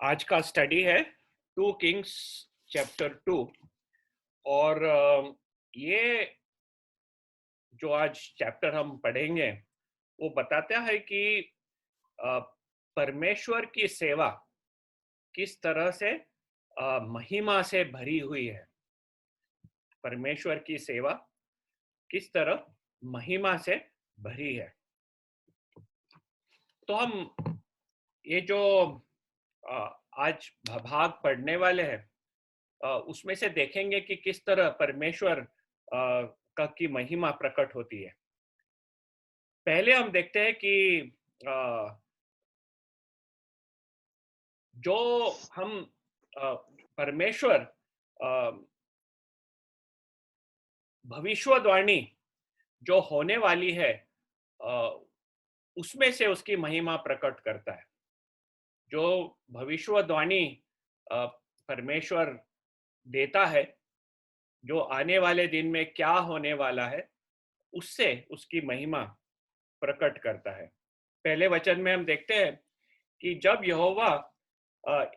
आज का स्टडी है 2 किंग्स चैप्टर 2। और ये जो आज चैप्टर हम पढ़ेंगे वो बताता है कि अ, परमेश्वर की सेवा किस तरह से महिमा से भरी हुई है। परमेश्वर की सेवा किस तरह महिमा से भरी है। तो हम ये जो आज भाग पढ़ने वाले हैं उसमें से देखेंगे कि किस तरह परमेश्वर का की महिमा प्रकट होती है। पहले हम देखते हैं कि जो हम परमेश्वर भविष्यवाणी जो होने वाली है उसमें से उसकी महिमा प्रकट करता है। जो भविष्यवाणी परमेश्वर देता है, जो आने वाले दिन में क्या होने वाला है, उससे उसकी महिमा प्रकट करता है। पहले वचन में हम देखते हैं कि जब यहोवा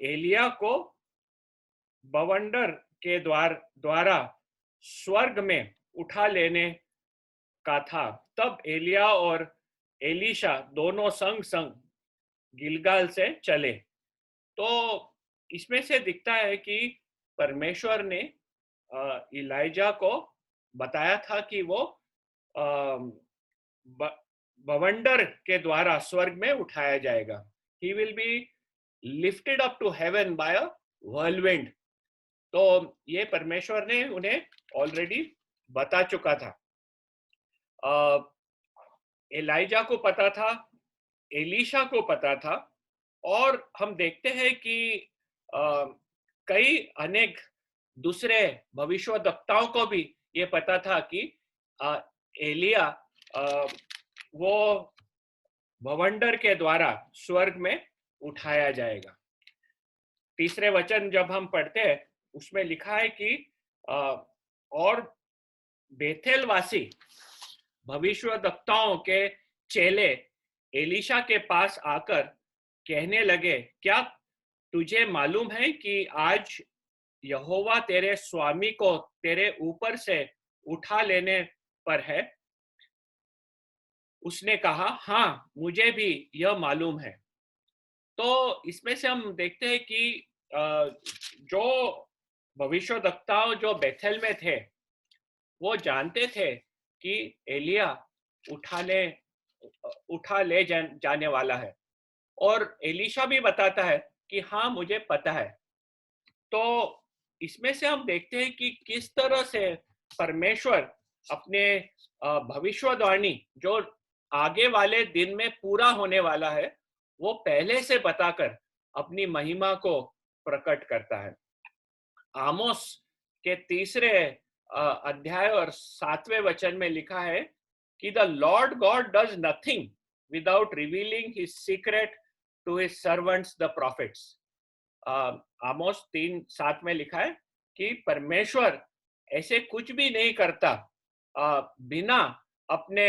एलिया को बवंडर के द्वारा स्वर्ग में उठा लेने का था, तब एलिया और एलीशा दोनों संग संग गिलगाल से चले। तो इसमें से दिखता है कि परमेश्वर ने इलाइजा को बताया था कि वो बवंडर के द्वारा स्वर्ग में उठाया जाएगा। He will be lifted up to heaven by a whirlwind. तो ये परमेश्वर ने उन्हें ऑलरेडी बता चुका था। एलाइजा को पता था, एलीशा को पता था, और हम देखते हैं कि कई अनेक दूसरे भविष्यवक्ताओं को भी ये पता था कि एलिया वो भवंडर के द्वारा स्वर्ग में उठाया जाएगा। तीसरे वचन जब हम पढ़ते हैं उसमें लिखा है कि और बेथेलवासी भविष्यवक्ताओं के चेले एलीशा के पास आकर कहने लगे, क्या तुझे मालूम है कि आज यहोवा तेरे स्वामी को तेरे ऊपर से उठा लेने पर है? उसने कहा, हाँ, मुझे भी यह मालूम है। तो इसमें से हम देखते हैं कि जो भविष्यवक्ताओं जो बेथेल में थे वो जानते थे कि एलिया उठा ले जाने वाला है, और एलीशा भी बताता है कि हाँ, मुझे पता है। तो इसमें से हम देखते हैं कि किस तरह से परमेश्वर अपने भविष्यवाणी जो आगे वाले दिन में पूरा होने वाला है वो पहले से बताकर अपनी महिमा को प्रकट करता है। आमोस के तीसरे अध्याय और 7वें वचन में लिखा है कि the Lord God does nothing without revealing his secret to his servants the prophets. Amos 3:7 में लिखा है कि परमेश्वर ऐसे कुछ भी नहीं करता बिना अपने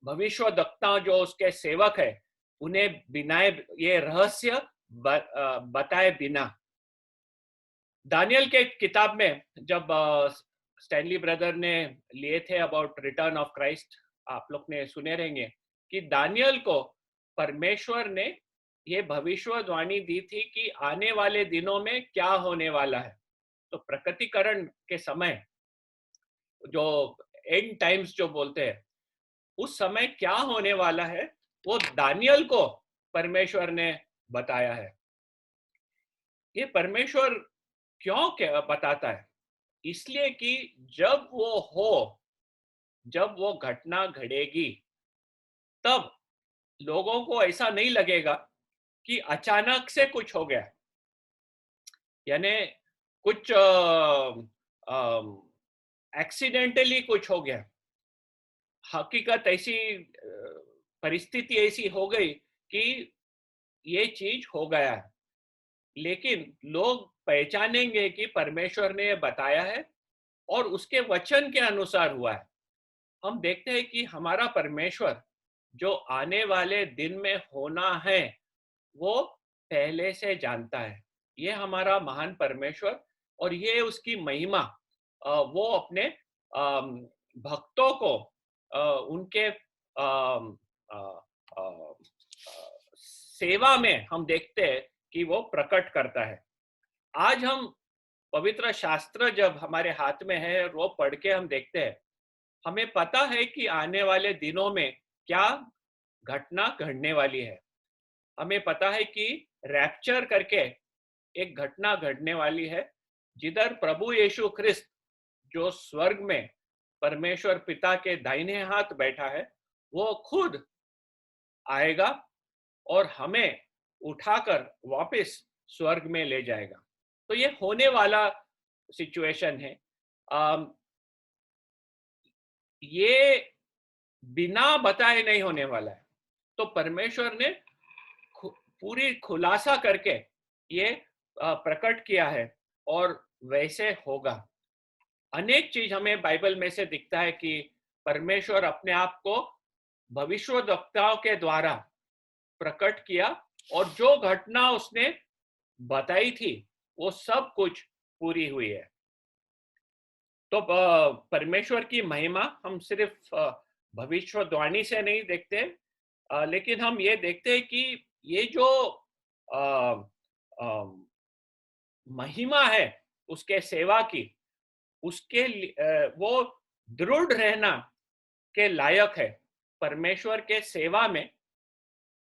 भविष्यवक्ता जो उसके सेवक है उन्हें बिना ये रहस्य बताए बिना। दानियल के किताब में जब स्टैनली ब्रदर ने लिए थे अबाउट रिटर्न ऑफ क्राइस्ट, आप लोग ने सुने रहेंगे कि दानियल को परमेश्वर ने ये भविष्यवाणी दी थी कि आने वाले दिनों में क्या होने वाला है। तो प्रकटीकरण के समय जो एंड टाइम्स जो बोलते हैं उस समय क्या होने वाला है वो दानियल को परमेश्वर ने बताया है। ये परमेश्वर क्यों क्या बताता है? इसलिए कि जब वो घटना घटेगी तब लोगों को ऐसा नहीं लगेगा कि अचानक से कुछ हो गया, यानी कुछ एक्सीडेंटली कुछ हो गया। हकीकत ऐसी परिस्थिति ऐसी हो गई कि ये चीज हो गया है, लेकिन लोग पहचानेंगे कि परमेश्वर ने बताया है और उसके वचन के अनुसार हुआ है। हम देखते हैं कि हमारा परमेश्वर जो आने वाले दिन में होना है वो पहले से जानता है। ये हमारा महान परमेश्वर और ये उसकी महिमा वो अपने भक्तों को उनके अ, अ, सेवा में हम देखते हैं कि वो प्रकट करता है। आज हम पवित्र शास्त्र जब हमारे हाथ में है वो पढ़ के हम देखते हैं, हमें पता है कि आने वाले दिनों में क्या घटना घटने वाली है। हमें पता है कि रैप्चर करके एक घटना घटने वाली है, जिधर प्रभु यीशु ख्रिस्त जो स्वर्ग में परमेश्वर पिता के दाहिने हाथ बैठा है, वो खुद आएगा और हमें उठाकर वापस स्वर्ग में ले जाएगा। तो ये होने वाला सिचुएशन है। ये बिना बताए नहीं होने वाला है। तो परमेश्वर ने पूरी खुलासा करके ये प्रकट किया है और वैसे होगा। अनेक चीज हमें बाइबल में से दिखता है कि परमेश्वर अपने आप को भविष्यवक्ताओं के द्वारा प्रकट किया और जो घटना उसने बताई थी वो सब कुछ पूरी हुई है। तो परमेश्वर की महिमा हम सिर्फ भविष्यवाणी से नहीं देखते, लेकिन हम ये देखते हैं कि ये जो अ, अ, महिमा है उसके सेवा की, उसके वो दृढ़ रहना के लायक है। परमेश्वर के सेवा में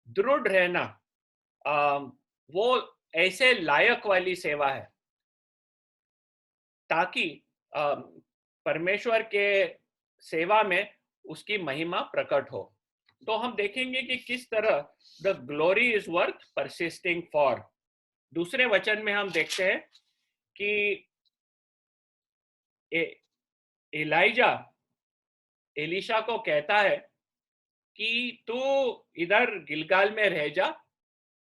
दृढ़ रहना वो ऐसे लायक वाली सेवा है ताकि परमेश्वर के सेवा में उसकी महिमा प्रकट हो। तो हम देखेंगे कि किस तरह the glory is worth persisting for. दूसरे वचन में हम देखते हैं कि एलाइजा एलिशा को कहता है कि तू इधर गिलगाल में रह जा,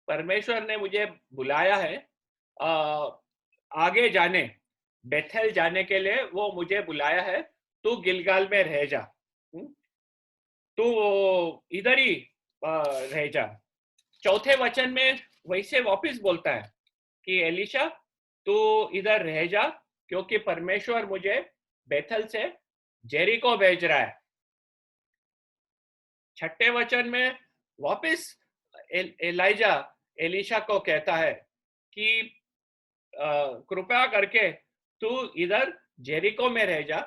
परमेश्वर ने मुझे बुलाया है आगे जाने, बेथेल जाने के लिए वो मुझे बुलाया है, तू गिलगाल में रह जा, तू इधर ही रह जा। चौथे वचन में वैसे वापस बोलता है कि एलिशा तू इधर रह जा, क्योंकि परमेश्वर मुझे बेथल से जेरिको भेज रहा है। छठे वचन में वापस एलाइजा एलिशा को कहता है कि कृपया करके तू इधर जेरिको में रह जा,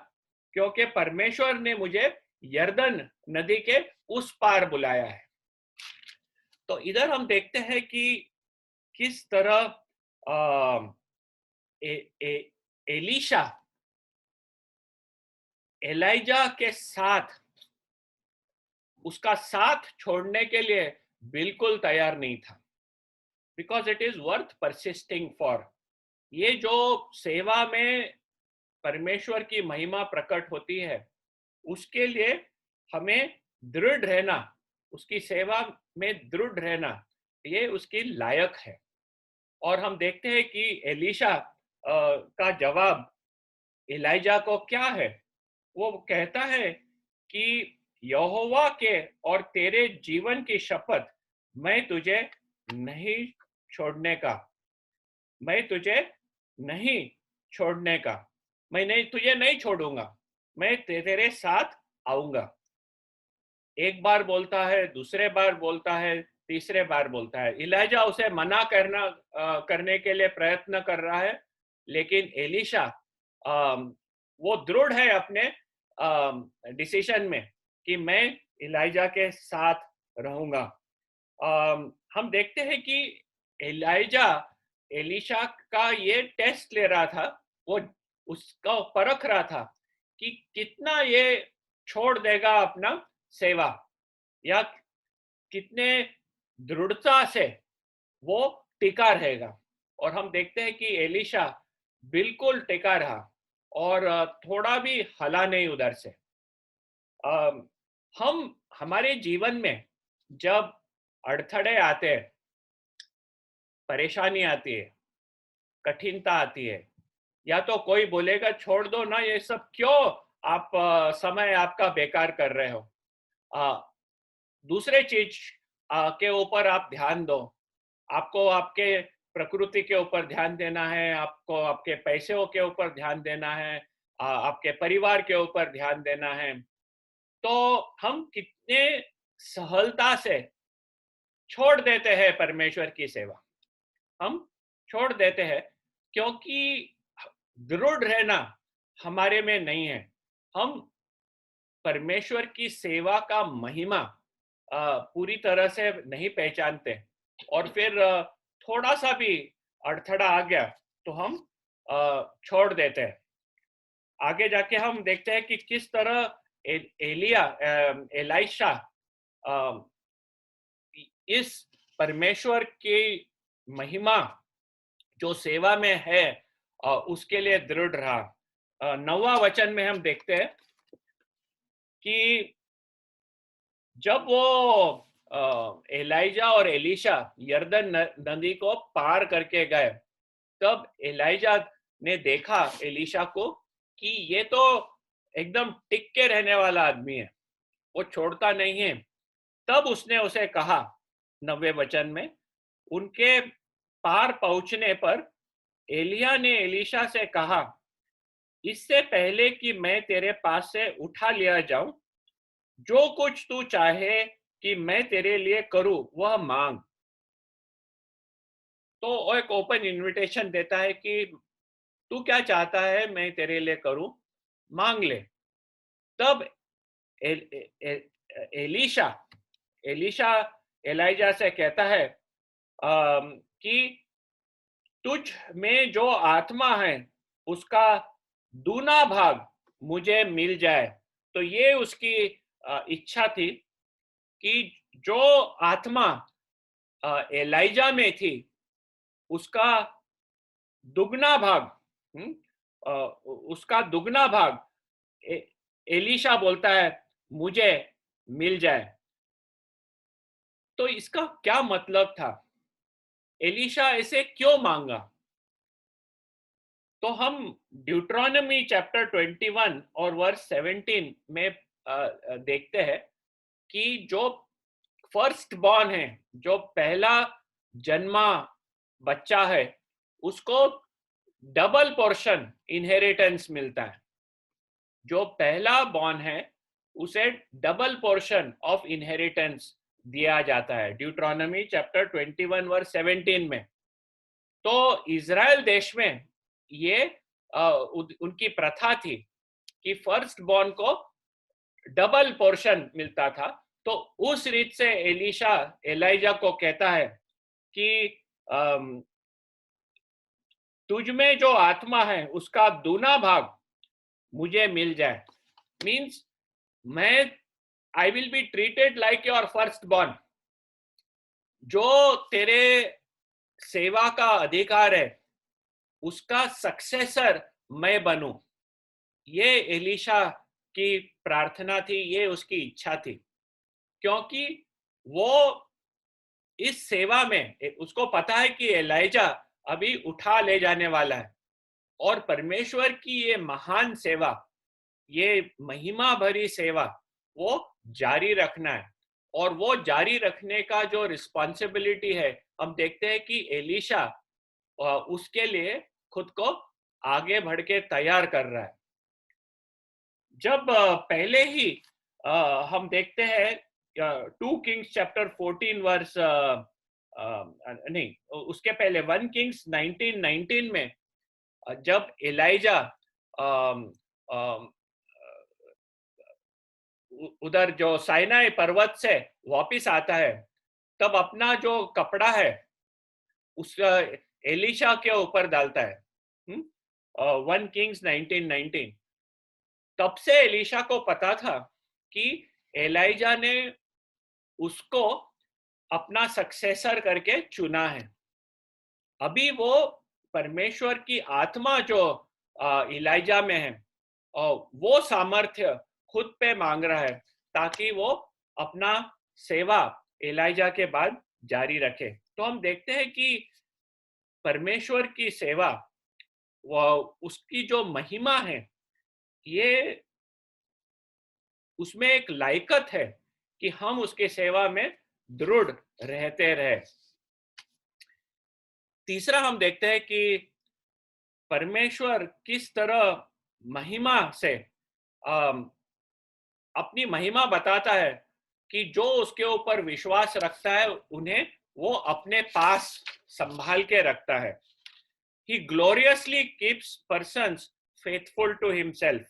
क्योंकि परमेश्वर ने मुझे यर्दन नदी के उस पार बुलाया है। तो इधर हम देखते हैं कि किस तरह एलिशा एलाइजा के साथ उसका साथ छोड़ने के लिए बिल्कुल तैयार नहीं था, because it is worth persisting for. ये जो सेवा में परमेश्वर की महिमा प्रकट होती है, उसके लिए हमें दृढ़ रहना, उसकी सेवा में दृढ़ रहना, ये उसकी लायक है। और हम देखते हैं कि एलिशा का जवाब एलाइजा को क्या है। वो कहता है कि यहोवा के और तेरे जीवन की शपथ, मैं तुझे नहीं छोड़ने का, मैं तुझे नहीं छोड़ने का, मैं नहीं तुझे नहीं छोड़ूंगा, मैं तेरे साथ आऊंगा। एक बार बोलता है, दूसरे बार बोलता है, तीसरे बार बोलता है। इलाजा उसे मना करने के लिए प्रयत्न कर रहा है, लेकिन एलिशा वो दृढ़ है अपने डिसीजन में कि मैं इलाइजा के साथ रहूंगा। हम देखते हैं कि एलाइजा एलिशा का ये टेस्ट ले रहा था, वो उसका परख रहा था कि कितना ये छोड़ देगा अपना सेवा, या कितने दृढ़ता से वो टिका रहेगा। और हम देखते हैं कि एलिशा बिल्कुल टिका रहा और थोड़ा भी हला नहीं उधर से। हम हमारे जीवन में जब अड़थड़े आते हैं, परेशानी आती है, कठिनता आती है, या तो कोई बोलेगा छोड़ दो ना ये सब, क्यों आप समय आपका बेकार कर रहे हो। दूसरे चीज के ऊपर आप ध्यान दो, आपको आपके प्रकृति के ऊपर ध्यान देना है, आपको आपके पैसों के ऊपर ध्यान देना है, आपके परिवार के ऊपर ध्यान देना है, तो हम कितने सहलता से छोड़ देते हैं परमेश्वर की सेवा। हम छोड़ देते हैं क्योंकि दृढ़ रहना हमारे में नहीं है। हम परमेश्वर की सेवा का महिमा पूरी तरह से नहीं पहचानते, और फिर थोड़ा सा भी अड़थड़ा आ गया तो हम छोड़ देते हैं। आगे जाके हम देखते हैं कि किस तरह एलाइशा इस परमेश्वर की महिमा जो सेवा में है उसके लिए दृढ़ रहा। 9वां वचन में हम देखते हैं कि जब वो एलाइजा और एलीशा यरदन नदी को पार करके गए, तब एलाइजा ने देखा एलीशा को कि ये तो एकदम टिक के रहने वाला आदमी है, वो छोड़ता नहीं है। तब उसने उसे कहा 9वें वचन में, उनके पार पहुंचने पर एलिया ने एलीशा से कहा, इससे पहले कि मैं तेरे पास से उठा लिया जाऊं, जो कुछ तू चाहे कि मैं तेरे लिए करूं वह मांग। तो वो एक ओपन इनविटेशन देता है कि तू क्या चाहता है मैं तेरे लिए करूं, मांग ले। तब एल, ए, ए, एलीशा एलीशा एलाइजा से कहता है कि तुझ में जो आत्मा है उसका दूना भाग मुझे मिल जाए। तो ये उसकी इच्छा थी कि जो आत्मा एलाइजा में थी उसका दुगना भाग, उसका दुगना भाग एलीशा बोलता है मुझे मिल जाए। तो इसका क्या मतलब था? एलीशा ऐसे क्यों मांगा? तो हम ड्यूट्रोनमी चैप्टर 21 और वर्स 17 में देखते हैं कि जो फर्स्ट बॉर्न है, जो पहला जन्मा बच्चा है, उसको डबल पोर्शन इनहेरिटेंस मिलता है। जो पहला बॉर्न है उसे डबल पोर्शन ऑफ इनहेरिटेंस दिया जाता है, ड्यूट्रोनमी चैप्टर 21 वर्स 17 में। तो इज़राइल देश में ये उनकी प्रथा थी कि फर्स्ट बॉर्न को डबल पोर्शन मिलता था। तो उस रीत से एलीशा एलाइजा को कहता है कि तुझ में जो आत्मा है उसका दूना भाग मुझे मिल जाए। मीन्स मैं I will be treated like your first born. जो तेरे सेवा का अधिकार है उसका सक्सेसर मैं बनूं। ये एलीशा की प्रार्थना थी, ये उसकी इच्छा थी, क्योंकि वो इस सेवा में उसको पता है कि एलाइजा अभी उठा ले जाने वाला है, और परमेश्वर की ये महान सेवा, ये महिमा भरी सेवा वो जारी रखना है। और वो जारी रखने का जो रिस्पॉन्सिबिलिटी है, हम देखते हैं कि एलीशा उसके लिए खुद को आगे बढ़ के तैयार कर रहा है। जब पहले ही हम देखते हैं 2 किंग्स चैप्टर 14 वर्स नहीं, उसके पहले 1 किंग्स 19:19 में जब एलाइजा उधर जो साइनाई पर्वत से वापिस आता है, तब अपना जो कपड़ा है उस एलिशा के ऊपर डालता है। 1 किंग्स 19:19। तब से एलिशा को पता था कि एलाइजा ने उसको अपना सक्सेसर करके चुना है। अभी वो परमेश्वर की आत्मा जो एलाइजा में है, वो सामर्थ्य खुद पे मांग रहा है ताकि वो अपना सेवा एलाइजा के बाद जारी रखे। तो हम देखते हैं कि परमेश्वर की सेवा, वो उसकी जो महिमा है, ये उसमें एक लायकत है कि हम उसके सेवा में दृढ़ रहते रहे। तीसरा हम देखते हैं कि परमेश्वर किस तरह महिमा से अपनी महिमा बताता है कि जो उसके ऊपर विश्वास रखता है उन्हें वो अपने पास संभाल के रखता है। He gloriously keeps persons faithful to himself.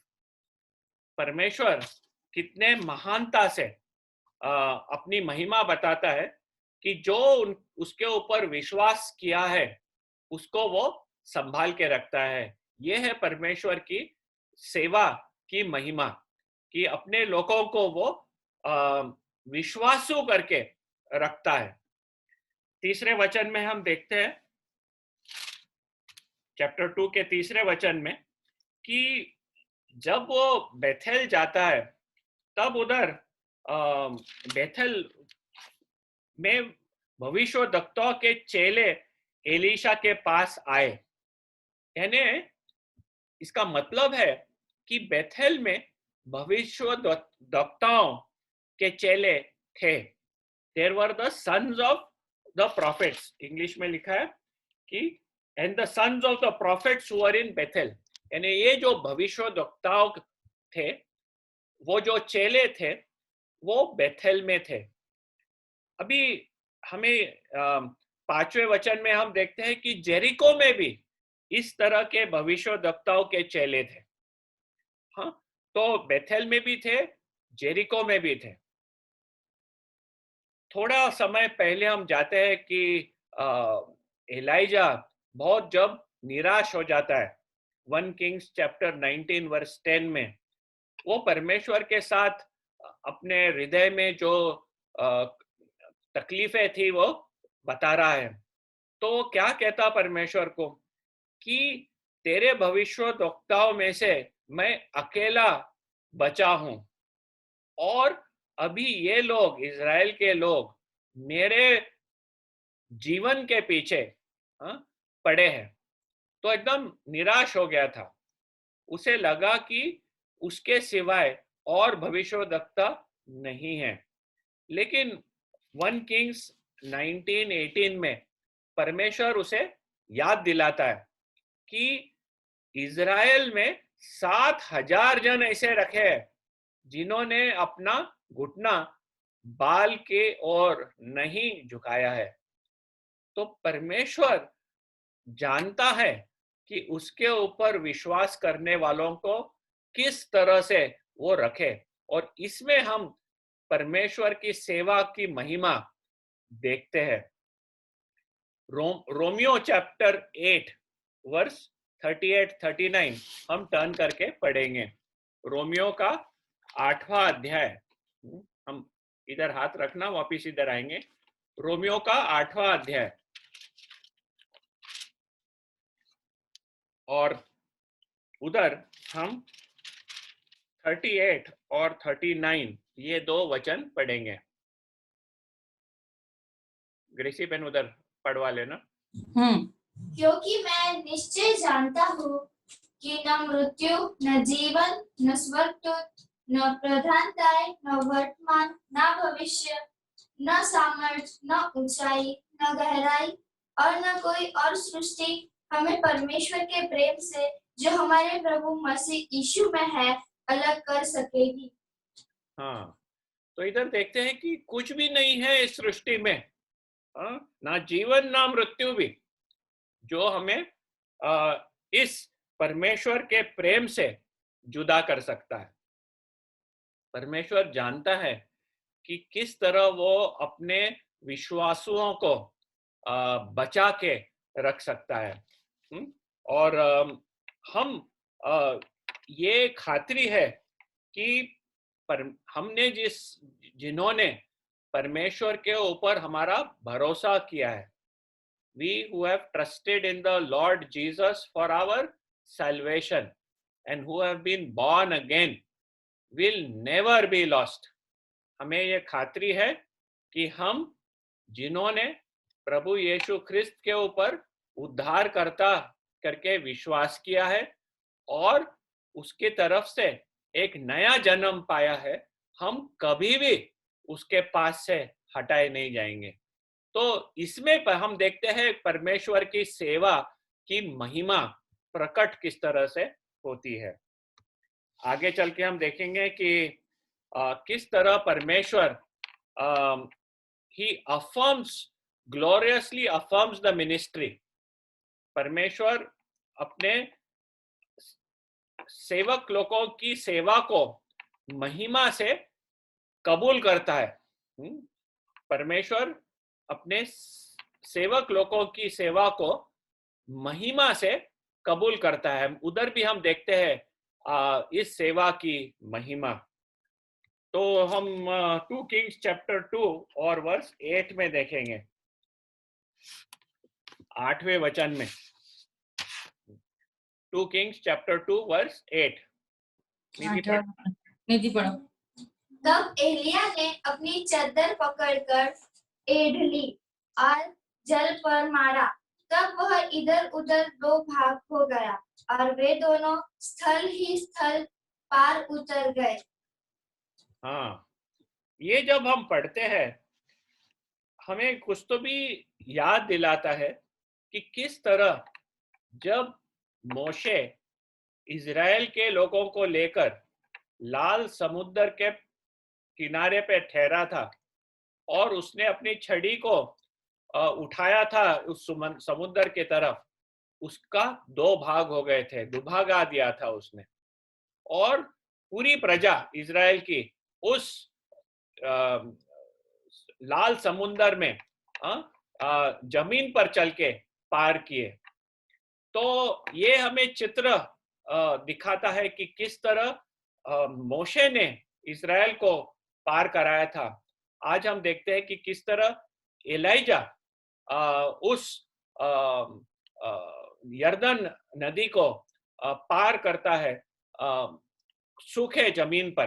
परमेश्वर कितने महानता से अपनी महिमा बताता है कि जो उसके ऊपर विश्वास किया है उसको वो संभाल के रखता है। ये है परमेश्वर की सेवा की महिमा, कि अपने लोगों को वो विश्वासु करके रखता है। तीसरे वचन में हम देखते हैं, चैप्टर 2 के तीसरे वचन में, कि जब वो बेथेल जाता है तब उधर बेथेल में भविष्यवक्ताओं के चेले एलीशा के पास आए। यानी इसका मतलब है कि बेथेल में भविष्यवक्ताओं के चेले थे। There were the sons of the prophets, English में लिखा है कि and the sons of the prophets who were in Bethel. यानी ये जो भविष्यवक्ताओं थे, वो जो चेले थे, वो बेथेल में थे। अभी हमें पांचवें वचन में हम देखते हैं कि जेरिको में भी इस तरह के भविष्यवक्ताओं के चेले थे। हाँ, तो बेथेल में भी थे, जेरिको में भी थे। थोड़ा समय पहले हम जाते हैं कि एलाइजा बहुत जब निराश हो जाता है, 1 किंग्स चैप्टर 19 वर्स 10 में, वो परमेश्वर के साथ अपने हृदय में जो तकलीफें थी वो बता रहा है। तो वो क्या कहता परमेश्वर को कि तेरे भविष्यवक्ताओं में से मैं अकेला बचा हूं और अभी ये लोग, इजराइल के लोग, मेरे जीवन के पीछे पड़े हैं। तो एकदम निराश हो गया था। उसे लगा कि उसके सिवाय और भविष्यवक्ता नहीं है। लेकिन 1 किंग्स 19:18 में परमेश्वर उसे याद दिलाता है कि इजराइल में 7,000 जन ऐसे रखे हैं जिन्होंने अपना घुटना बाल के ओर नहीं झुकाया है। तो परमेश्वर जानता है कि उसके ऊपर विश्वास करने वालों को किस तरह से वो रखे, और इसमें हम परमेश्वर की सेवा की महिमा देखते हैं। रोमियो चैप्टर 8 वर्स 38-39 हम टर्न करके पढ़ेंगे। रोमियो का 8वां अध्याय, हम इधर हाथ रखना, वापिस इधर आएंगे। रोमियो का 8वां अध्याय और उधर हम 38 और 39 ये दो वचन पढ़ेंगे। ग्रेसी बहन उधर पढ़वा लेना। क्योंकि मैं निश्चय जानता हूँ कि न मृत्यु, न जीवन, न स्वर्गदूत, न प्रधानताएं, न वर्तमान, न भविष्य, न सामर्थ्य, न ऊंचाई, न गहराई और न कोई और सृष्टि हमें परमेश्वर के प्रेम से जो हमारे प्रभु मसीह यीशु में है अलग कर सकेगी। हाँ, तो इधर देखते हैं कि कुछ भी नहीं है इस सृष्टि में, ना जीवन ना मृत्यु भी, जो हमें इस परमेश्वर के प्रेम से जुदा कर सकता है। परमेश्वर जानता है कि किस तरह वो अपने विश्वासुओं को बचा के रख सकता है। और हम ये खातरी है कि हमने जिन्होंने परमेश्वर के ऊपर हमारा भरोसा किया है, we who have trusted in the Lord Jesus for our salvation and who have been born again will never be lost. हमें ये खातरी है कि हम जिन्होंने प्रभु यीशु ख्रिस्त के ऊपर उद्धारकर्ता करके विश्वास किया है और उसकी तरफ से एक नया जन्म पाया है, हम कभी भी उसके पास से हटाए नहीं जाएंगे। तो इसमें हम देखते हैं परमेश्वर की सेवा की महिमा प्रकट किस तरह से होती है। आगे चल के हम देखेंगे कि किस तरह परमेश्वर he affirms gloriously affirms the ministry। परमेश्वर अपने सेवक लोगों की सेवा को महिमा से कबूल करता है। परमेश्वर अपने सेवक लोगों की सेवा को महिमा से कबूल करता है। उधर भी हम देखते हैं इस सेवा की महिमा। तो हम 2 किंग्स चैप्टर 2 और वर्स 8 में देखेंगे, 8वें वचन में। 2 किंग्स चैप्टर 2 वर्स 8। निधि पढ़ो। तब एलिया ने अपनी चद्दर पकड़कर एढ़ ली और जल पर मारा, तब वह इधर उधर 2 भाग हो गया और वे दोनों स्थल ही स्थल पार उतर गए। हाँ, ये जब हम पढ़ते हैं हमें कुछ तो भी याद दिलाता है कि किस तरह जब मोशे इज़राइल के लोगों को लेकर लाल समुद्र के किनारे पे ठहरा था और उसने अपनी छड़ी को उठाया था उस समुद्र के तरफ, उसका 2 भाग हो गए थे, दुभागा दिया था उसने, और पूरी प्रजा इज़राइल की उस लाल समुद्र में जमीन पर चल के पार किए। तो ये हमें चित्र दिखाता है कि किस तरह मोशे ने इज़राइल को पार कराया था। आज हम देखते हैं कि किस तरह एलाइजा उस यर्दन नदी को पार करता है सूखे जमीन पर,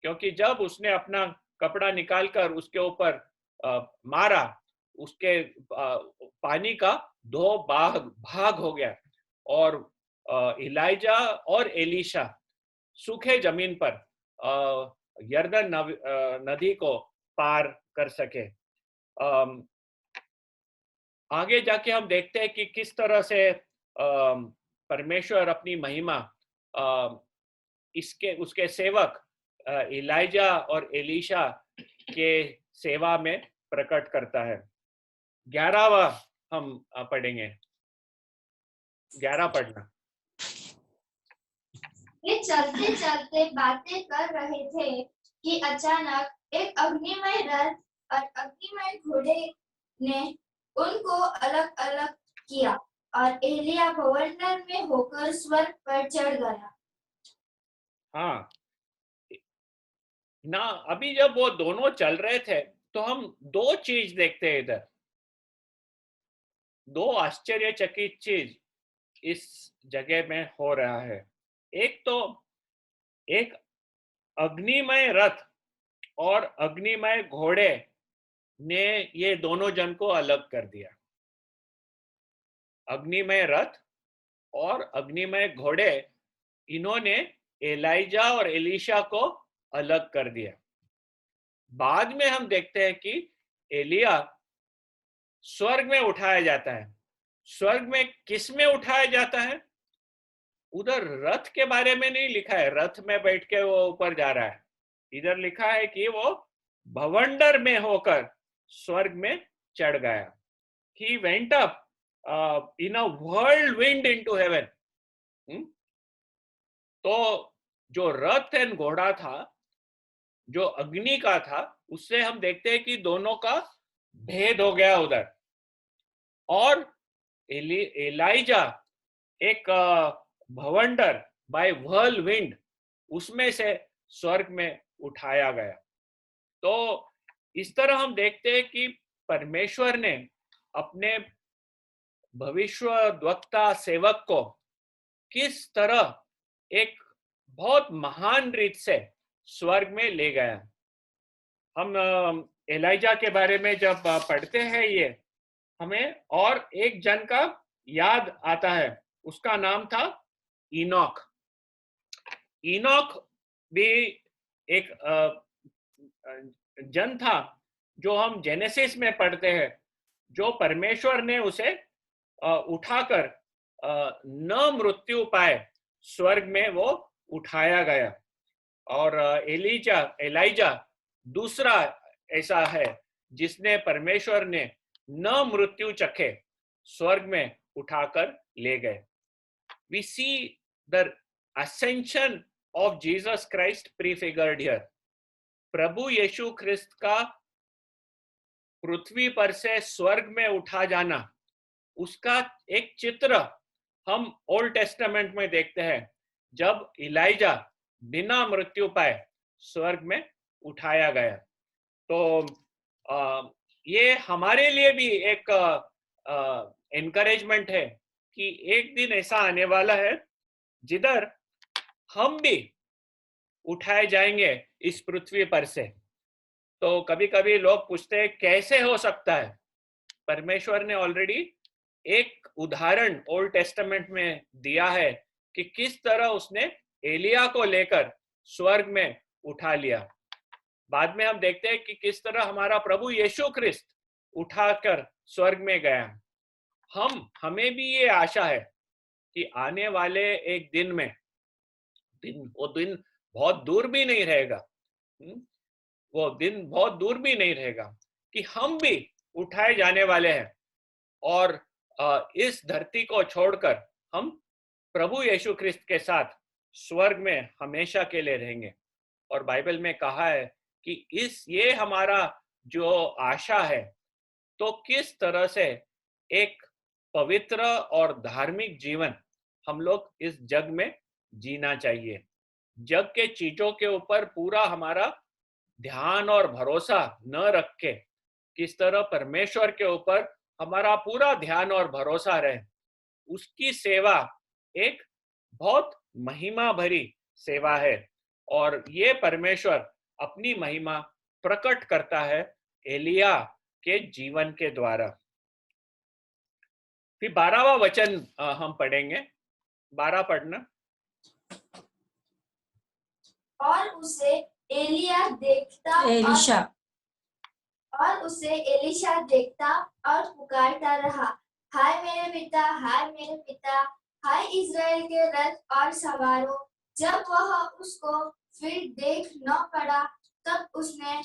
क्योंकि जब उसने अपना कपड़ा निकालकर उसके ऊपर मारा, उसके पानी का 2 भाग हो गया और इलाइजा और एलीशा सूखे जमीन पर यर्दन नदी को पार कर सके। आगे जाके हम देखते हैं कि किस तरह से परमेश्वर अपनी महिमा उसके सेवक इलाइजा और एलीशा के सेवा में प्रकट करता है। 11वां हम पढ़ेंगे, 11 पढ़ना। वे चलते चलते बातें कर रहे थे कि अचानक एक अग्निमय रथ और अग्निमय घोड़े ने उनको अलग अलग किया और एलिया भवंडर में होकर स्वर्ग पर चढ़ गया। हाँ ना, अभी जब वो दोनों चल रहे थे तो हम 2 चीज देखते हैं इधर, 2 आश्चर्यचकित चीज इस जगह में हो रहा है। एक तो एक अग्निमय रथ और अग्निमय घोड़े ने ये दोनों जन को अलग कर दिया। अग्निमय रथ और अग्निमय घोड़े, इन्होंने एलाइजा और एलीशा को अलग कर दिया। बाद में हम देखते हैं कि एलिया स्वर्ग में उठाया जाता है। स्वर्ग में किस में उठाया जाता है? उधर रथ के बारे में नहीं लिखा है, रथ में बैठ के वो ऊपर जा रहा है। इधर लिखा है कि वो भवंडर में होकर स्वर्ग में चढ़ गया। He went up in a whirlwind into heaven। तो जो रथ एंड घोड़ा था, जो अग्नि का था, उससे हम देखते हैं कि दोनों का भेद हो गया उधर। और एलाइजा एक भवंडर बाय व्हर्लविंड, उसमें से स्वर्ग में उठाया गया। तो इस तरह हम देखते हैं कि परमेश्वर ने अपने भविष्यद्वक्ता सेवक को किस तरह एक बहुत महान रीत से स्वर्ग में ले गया। हम एलाइजा के बारे में जब पढ़ते हैं ये, हमें और एक जन का याद आता है, उसका नाम था इनोक। इनोक भी एक जन था जो हम जेनेसिस में पढ़ते हैं जो परमेश्वर ने उसे उठाकर न मृत्यु पाए स्वर्ग में वो उठाया गया। और एलाइजा दूसरा ऐसा है जिसने परमेश्वर ने न मृत्यु चखे स्वर्ग में उठाकर ले गए। We see the ascension of Jesus Christ prefigured here. प्रभु यीशु ख्रिस्त का पृथ्वी पर से स्वर्ग में उठा जाना, उसका एक चित्र हम ओल्ड टेस्टामेंट में देखते हैं, जब इलाइजा बिना मृत्यु पाए स्वर्ग में उठाया गया। तो ये हमारे लिए भी एक एनकरेजमेंट है कि एक दिन ऐसा आने वाला है जिधर हम भी उठाए जाएंगे इस पृथ्वी पर से। तो कभी कभी लोग पूछते हैं कैसे हो सकता है। परमेश्वर ने ऑलरेडी एक उदाहरण ओल्ड टेस्टामेंट में दिया है कि किस तरह उसने एलिया को लेकर स्वर्ग में उठा लिया। बाद में हम देखते हैं कि किस तरह हमारा प्रभु यीशु ख्रिस्त उठाकर स्वर्ग में गया। हमें भी ये आशा है कि आने वाले एक दिन में वो दिन बहुत दूर भी नहीं रहेगा, वो दिन बहुत दूर भी नहीं रहेगा कि हम भी उठाए जाने वाले हैं और इस धरती को छोड़कर हम प्रभु यीशु ख्रिस्त के साथ स्वर्ग में हमेशा के लिए रहेंगे। और बाइबल में कहा है कि ये हमारा जो आशा है, तो किस तरह से एक पवित्र और धार्मिक जीवन हम लोग इस जग में जीना चाहिए। जग के चीजों के ऊपर पूरा हमारा ध्यान और भरोसा न रख के किस तरह परमेश्वर के ऊपर हमारा पूरा ध्यान और भरोसा रहे। उसकी सेवा एक बहुत महिमा भरी सेवा है और ये परमेश्वर अपनी महिमा प्रकट करता है एलिया के जीवन के द्वारा। फिर 12वां वचन हम पढ़ेंगे। 12 पढ़ना। और उसे एलिशा देखता और पुकारता रहा, हाय मेरे पिता, हाय मेरे पिता, हाय इज़राइल के रथ और सवारों। जब वह उसको फिर देख न पड़ा, तब उसने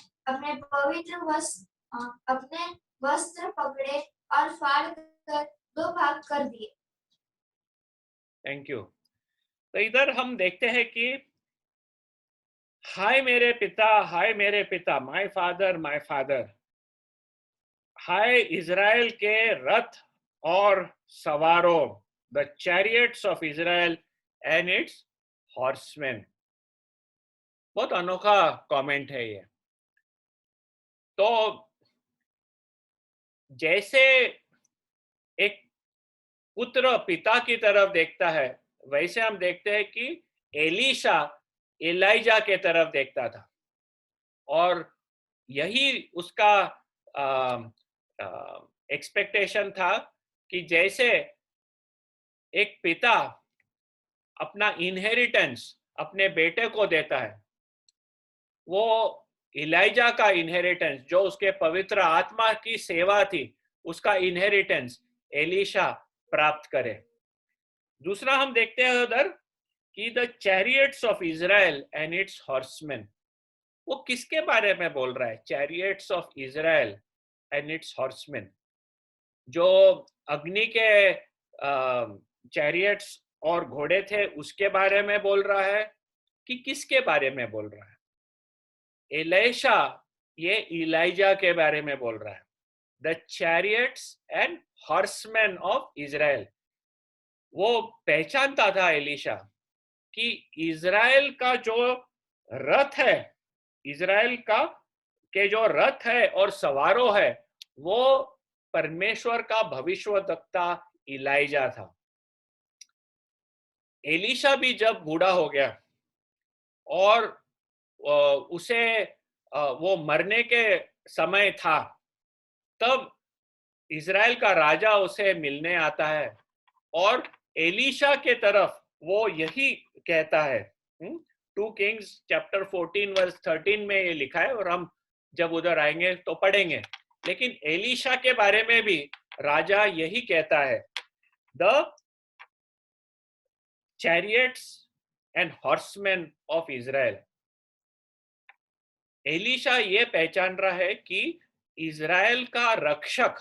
अपने वस्त्र पकड़े और फाड़ कर 2 भाग कर दिए। Thank you. तो इधर हम देखते हैं कि हाय मेरे पिता, माय फादर, हाय इज़राइल के रथ और सवारों, the chariots of Israel and it's horseman. बहुत अनोखा कमेंट है ये। तो जैसे एक पुत्र पिता की तरफ देखता है, वैसे हम देखते हैं कि एलीशा एलाइजा के तरफ देखता था और यही उसका एक्सपेक्टेशन था कि जैसे एक पिता अपना इनहेरिटेंस अपने बेटे को देता है, वो एलाइजा का इनहेरिटेंस जो उसके पवित्र आत्मा की सेवा थी, उसका इनहेरिटेंस एलीशा प्राप्त करे। दूसरा हम देखते हैं उधर कि the chariots of Israel and it's horseman, वो किसके बारे में बोल रहा है? Chariots of Israel and it's horseman, जो अग्नि के चैरियट्स और घोड़े थे उसके बारे में बोल रहा है कि किसके बारे में बोल रहा है? एलीशा ये इलाइजा के बारे में बोल रहा है। The chariots and horseman of Israel, वो पहचानता था एलीशा कि इज़राइल का जो रथ है, इज़राइल का के जो रथ है और सवारों है, वो परमेश्वर का भविष्यवक्ता इलाइजा था। एलीशा भी जब बूढ़ा हो गया और उसे वो मरने के समय था, तब इज़राइल का राजा उसे मिलने आता है और एलीशा के तरफ वो यही कहता है। 2 किंग्स चैप्टर 14 वर्स 13 में ये लिखा है और हम जब उधर आएंगे तो पढ़ेंगे लेकिन एलीशा के बारे में भी राजा यही कहता है, the chariots and horseman of Israel. Elisha ये पहचान रहा है कि इजराइल का रक्षक,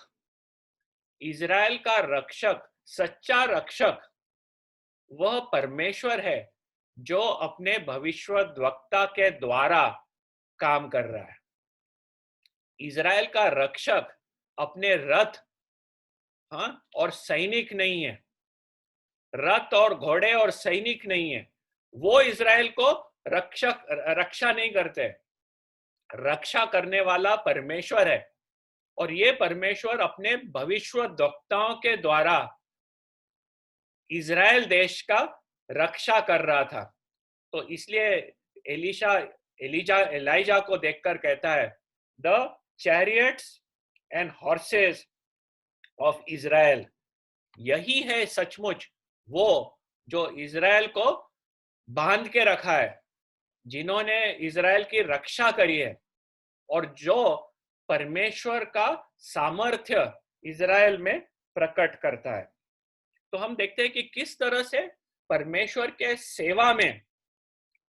इजराइल का रक्षक, सच्चा रक्षक वह परमेश्वर है जो अपने भविष्यद्वक्ता के द्वारा काम कर रहा है। इजराइल का रक्षक अपने रथ, हाँ, और सैनिक नहीं है, रथ और घोड़े और सैनिक नहीं है। वो इजराइल को रक्षा नहीं करते, रक्षा करने वाला परमेश्वर है। और ये परमेश्वर अपने भविष्यद्वक्ताओं के द्वारा इजराइल देश का रक्षा कर रहा था। तो इसलिए एलीजा को देखकर कहता है, the chariots and horses of Israel. यही है सचमुच वो जो इजराइल को बांध के रखा है, जिन्होंने इजराइल की रक्षा करी है, और जो परमेश्वर का सामर्थ्य इजराइल में प्रकट करता है। तो हम देखते हैं कि किस तरह से परमेश्वर के सेवा में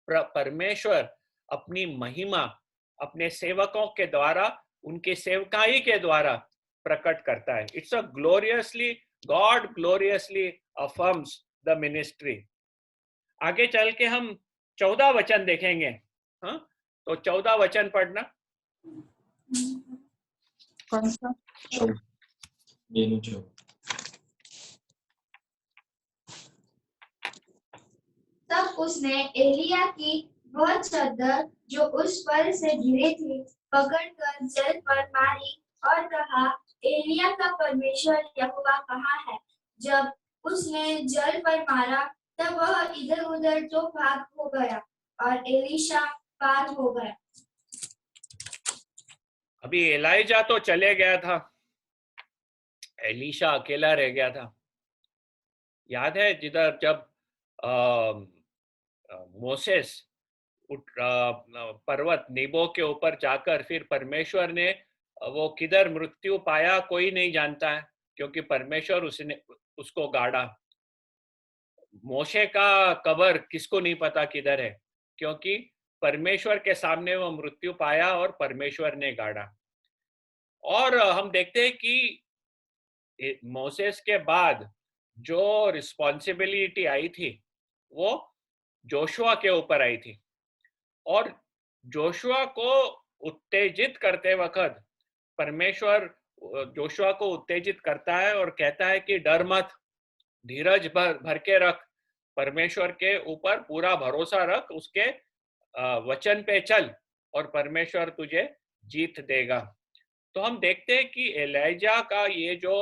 परमेश्वर अपनी महिमा अपने सेवकों के द्वारा, उनके सेवकाई के द्वारा प्रकट करता है। It's a gloriously, God gloriously affirms the ministry. आगे चल के हम 14 वचन देखेंगे। हाँ, तो 14 वचन पढ़ना। कौन सा? ये नीचे। तब उसने एलिया की वह चादर जो उस पर से घिरे थे पकड़कर जल पर मारी और कहा, एलिया का परमेश्वर यहोवा कहाँ है? जब उसने जल पर मारा तब वह इधर उधर तो भाग हो गया और एलीशा पार हो गया। अभी एलाइजा तो चले गया था, एलीशा अकेला रह गया था। याद है जिधर जब मोसेस पर्वत नीबो के ऊपर जाकर फिर परमेश्वर ने वो किधर मृत्यु पाया कोई नहीं जानता है, क्योंकि परमेश्वर उसको गाड़ा। मोशे का कब्र किसको नहीं पता किधर है, क्योंकि परमेश्वर के सामने वो मृत्यु पाया और परमेश्वर ने गाड़ा। और हम देखते हैं कि मोसेस के बाद जो रिस्पॉन्सिबिलिटी आई थी वो जोशुआ के ऊपर आई थी। और जोशुआ को उत्तेजित करते वक्त परमेश्वर जोशुआ को उत्तेजित करता है और कहता है कि डर मत, धीरज भर के रख, परमेश्वर के ऊपर पूरा भरोसा रख, उसके वचन पे चल और परमेश्वर तुझे जीत देगा। तो हम देखते हैं कि एलिजा का ये जो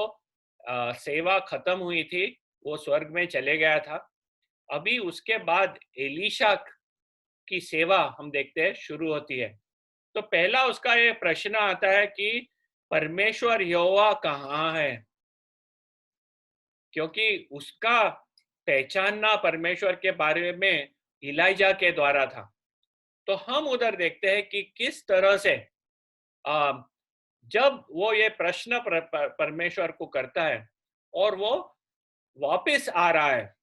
सेवा खत्म हुई थी, वो स्वर्ग में चले गया था। अभी उसके बाद एलीशा की सेवा हम देखते हैं शुरू होती है। तो पहला उसका ये प्रश्न आता है कि परमेश्वर यहोवा कहाँ है, क्योंकि उसका पहचानना परमेश्वर के बारे में एलीजा के द्वारा था। तो हम उधर देखते हैं कि किस तरह से जब वो ये प्रश्न परमेश्वर को करता है और वो वापस आ रहा है,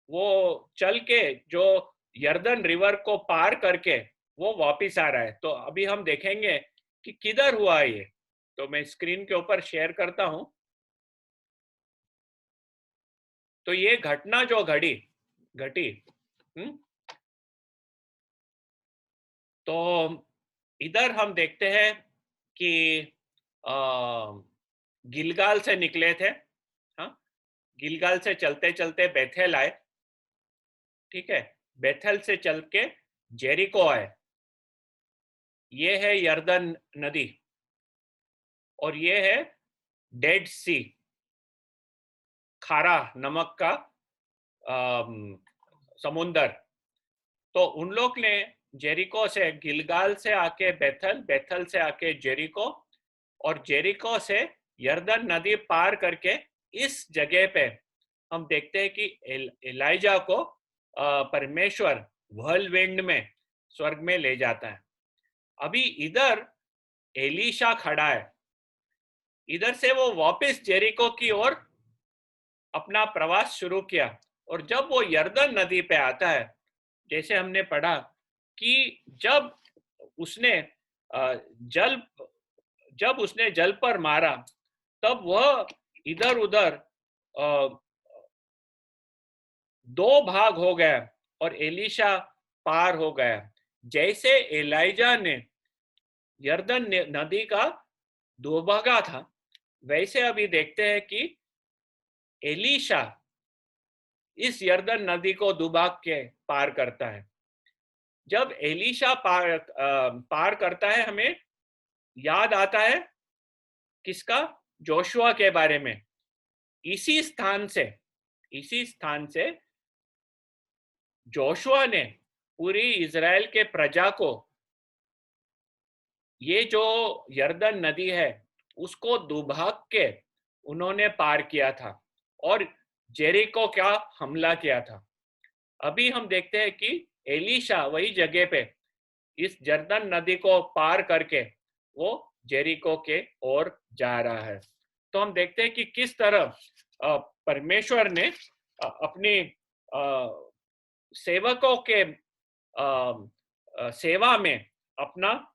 वो चल के जो यर्दन रिवर को पार करके वो वापस आ रहा है। तो अभी हम देखेंगे कि किधर हुआ ये। तो मैं स्क्रीन के ऊपर शेयर करता हूं। तो ये घटना जो घटी तो इधर हम देखते हैं कि गिलगाल से निकले थे। हाँ, गिलगाल से चलते चलते बेथेल आए। ठीक है, बेथेल से चल के जेरिको आए। ये है यर्दन नदी और ये है डेड सी, खारा नमक का समुंदर। तो उन लोग ने जेरिको से, गिलगाल से आके बेथल, बेथल से आके जेरिको, और जेरिको से यर्दन नदी पार करके इस जगह पे हम देखते हैं कि एलिजा को परमेश्वर व्हर्लविंड में स्वर्ग में ले जाता है। अभी इधर एलीशा खड़ा है इधर से वो वापस जेरिको की ओर अपना प्रवास शुरू किया। और जब वो यरदन नदी पे आता है, जैसे हमने पढ़ा कि उसने जल जब उसने जल पर मारा, तब वह इधर उधर दो भाग हो गया और एलीशा पार हो गया। जैसे एलाइजा ने यरदन नदी का दुभागा था, वैसे अभी देखते हैं कि एलीशा इस यरदन नदी को दुभाग के पार करता है। जब एलीशा पार करता है, हमें याद आता है किसका? जोशुआ के बारे में। इसी स्थान से जोशुआ ने पूरी इजराइल के प्रजा को ये जो यरदन नदी है उसको दुभाग के उन्होंने पार किया था और जेरिको का हमला किया था। अभी हम देखते हैं कि एलीशा वही जगह पे इस यरदन नदी को पार करके वो जेरिको के ओर जा रहा है। तो हम देखते हैं कि किस तरह परमेश्वर ने अपनी सेवकों के सेवा में अपना